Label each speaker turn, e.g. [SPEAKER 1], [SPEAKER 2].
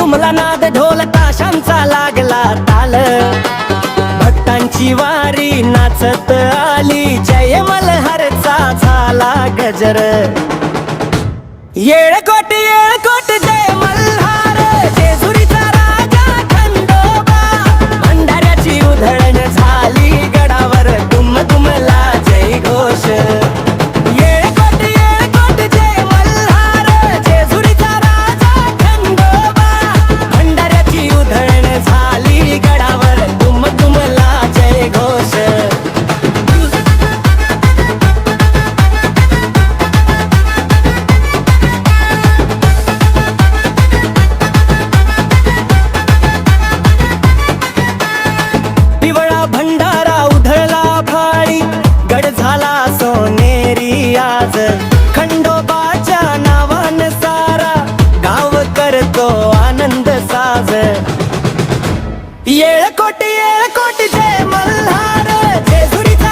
[SPEAKER 1] घुमला नाद ढोल ताशांचा लागला ताल, भक्तांची वारी नाचत आली, जय मल्हारचा झाला गजर. येळकोट जय मल्हार, जेजुरीचा राजा खंडोबा, भंडाऱ्याची उधळण झाली गडावर, दुम दुमला जय घोष. येळकोट जय मल्हार, जेजुरीचा राजा खंडोबा, भंडाऱ्याची उधळण झाली गडावर, दुम दुमला जय घोष. पिवळा भंडारा उधळला भाळी, गड झाला सोनेरी आज, खंडोबाच्या नावान सारा गाव करतो आनंद साज. येळकोट जय मल्हार, जेजुरीचा